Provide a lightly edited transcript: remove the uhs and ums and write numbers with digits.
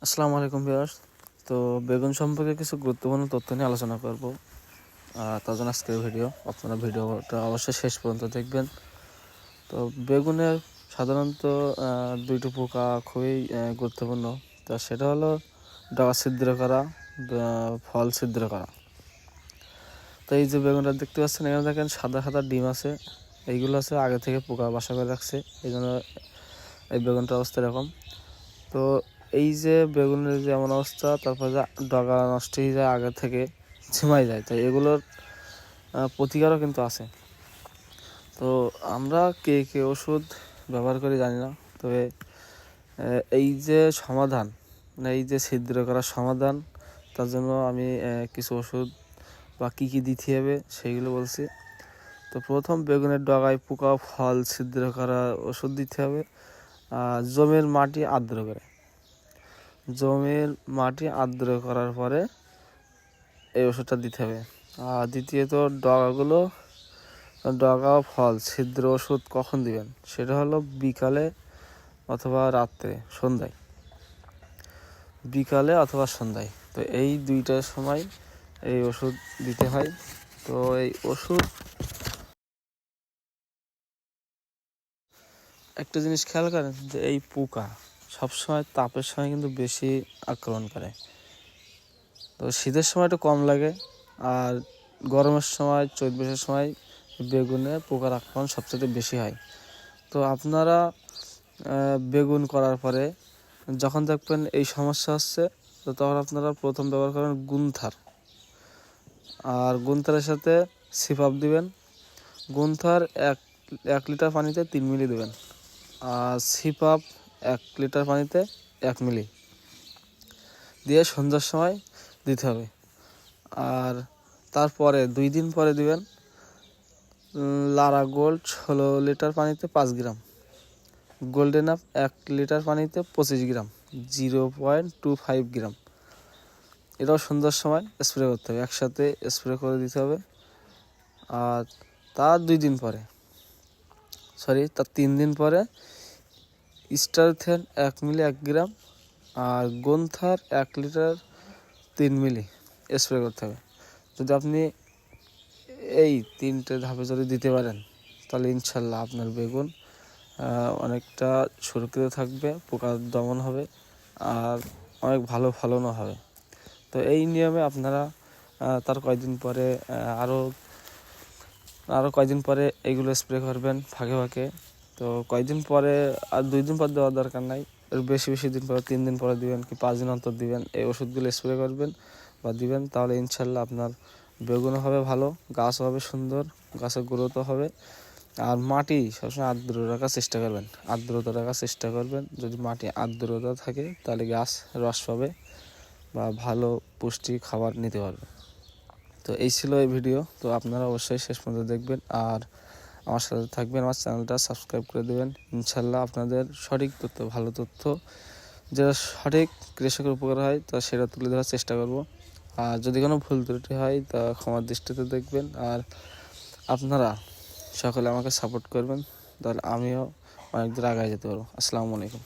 আসসালামু আলাইকুম ভিউয়ার্স। তো বেগুন সম্পর্কে কিছু গুরুত্বপূর্ণ তথ্য নিয়ে আলোচনা করব। তার জন্য আজকের ভিডিও, আপনারা ভিডিওটা অবশ্যই শেষ পর্যন্ত দেখবেন। তো বেগুনের সাধারণত দুইটি পোকা খুবই গুরুত্বপূর্ণ। তা সেটা হলো ডগা ছিদ্র করা, ফল ছিদ্র করা। তো এই যে বেগুনটা দেখতে পাচ্ছেন, এখানে দেখেন সাদা সাদা ডিম আছে। এইগুলো আছে আগে থেকে পোকা বাসা করে রাখছে, এই জন্য এই বেগুনটার অবস্থা এরকম। তো এই যে বেগুনের যে এমন অবস্থা, তারপর যে ডগা নষ্ট হয়ে যায়, আগে থেকে ঝিমাই যায়, তো এগুলোর প্রতিকারও কিন্তু আছে। তো আমরা কে কে ওষুধ ব্যবহার করি জানি না, তবে এই যে সমাধান, এই যে ছিদ্র করার সমাধান, তার জন্য আমি কিছু ওষুধ বা কী কী দিতে হবে সেইগুলো বলছি। তো প্রথম বেগুনের ডগায় পোকা ফল ছিদ্র করা ওষুধ দিতে হবে। জমির মাটি আর্দ্র করে, জমির মাটি আর্দ্র করার পরে এই ওষুধটা দিতে হবে। আর দ্বিতীয়ত ডগা ফল ছিদ্র ওষুধ কখন দিবেন, সেটা হলো বিকালে অথবা রাত্রে, সন্ধ্যায়, বিকালে অথবা সন্ধ্যায়। তো এই দুইটার সময় এই ওষুধ দিতে হয়। তো এই ওষুধ, একটা জিনিস খেয়াল করেন যে এই পোকা সবসময় তাপের সময় কিন্তু বেশি আক্রমণ করে। তো শীতের সময় একটু কম লাগে, আর গরমের সময়, চৈত বৈশাখের সময় বেগুনে পোকার আক্রমণ সবচেয়ে বেশি হয়। তো আপনারা বেগুন করার পরে যখন দেখবেন এই সমস্যা হচ্ছে, তো তখন আপনারা প্রথম ব্যবহার করেন গুন্থার। আর গুন্থারের সাথে সিপাপ দিবেন। গুন্থার এক লিটার পানিতে 3 মিলি দেবেন, আর সিপাপ 1 লিটার পানিতে 1 মিলি দিয়ে সন্ধ্যার সময় দিতে হবে। আর তারপরে 2 দিন পরে দিবেন লারা গোল্ড 16 লিটার পানিতে 5 গ্রাম, গোল্ডেন আপ 1 লিটার পানিতে 25 গ্রাম, 0.25 গ্রাম। এটাও সন্ধ্যার সময় স্প্রে করতে হবে, একসাথে স্প্রে করে দিতে হবে। আর তার 3 দিন পরে স্টারথেন 1 মিলি 1 গ্রাম আর গোন্থার 1 লিটার 3 মিলি স্প্রে করতে হবে। যদি আপনি এই 3টে ধাপে যদি দিতে পারেন, তাহলে ইনশাল্লাহ আপনার বেগুন অনেকটা সুরক্ষিত থাকবে, পোকা দমন হবে, আর অনেক ভালো ফলনও হবে। তো এই নিয়মে আপনারা তার কয়েকদিন পরে আরও কয়েকদিন পরে এইগুলো স্প্রে করবেন ফাঁকে ফাঁকে। তো কয়েকদিন পরে, আর 2 দিন পর দেওয়ার দরকার নাই, এর বেশি দিন পরে, 3 দিন পরে দিবেন কি 5 দিন অন্তর দিবেন, এই ওষুধগুলো স্প্রে করবেন বা দিবেন। তাহলে ইনশাল্লাহ আপনার বেগুনও হবে ভালো, গাছও হবে সুন্দর, গাছের গ্রোথও হবে। আর মাটি সবসময় আর্দ্র রাখার চেষ্টা করবেন, আর্দ্রতা রাখার চেষ্টা করবেন। যদি মাটি আর্দ্রতা থাকে, তাহলে গাছ রস পাবে বা ভালো পুষ্টি খাবার নিতে পারবে। তো এই ছিল এই ভিডিও। তো আপনারা অবশ্যই শেষ পর্যন্ত দেখবেন, আর আমার সাথে থাকবেন, আমার চ্যানেলটা সাবস্ক্রাইব করে দেবেন। ইনশাল্লাহ আপনাদের সঠিক তথ্য, ভালো তথ্য, যেটা সঠিক কৃষকের উপকার হয়, তা সেটা তুলে ধরার চেষ্টা করব। আর যদি কোনো ভুল ত্রুটি হয়, তা ক্ষমার দৃষ্টিতে দেখবেন। আর আপনারা সকলে আমাকে সাপোর্ট করবেন, তাহলে আমিও অনেক দূর আগায় যেতে পারবো। আসসালামু আলাইকুম।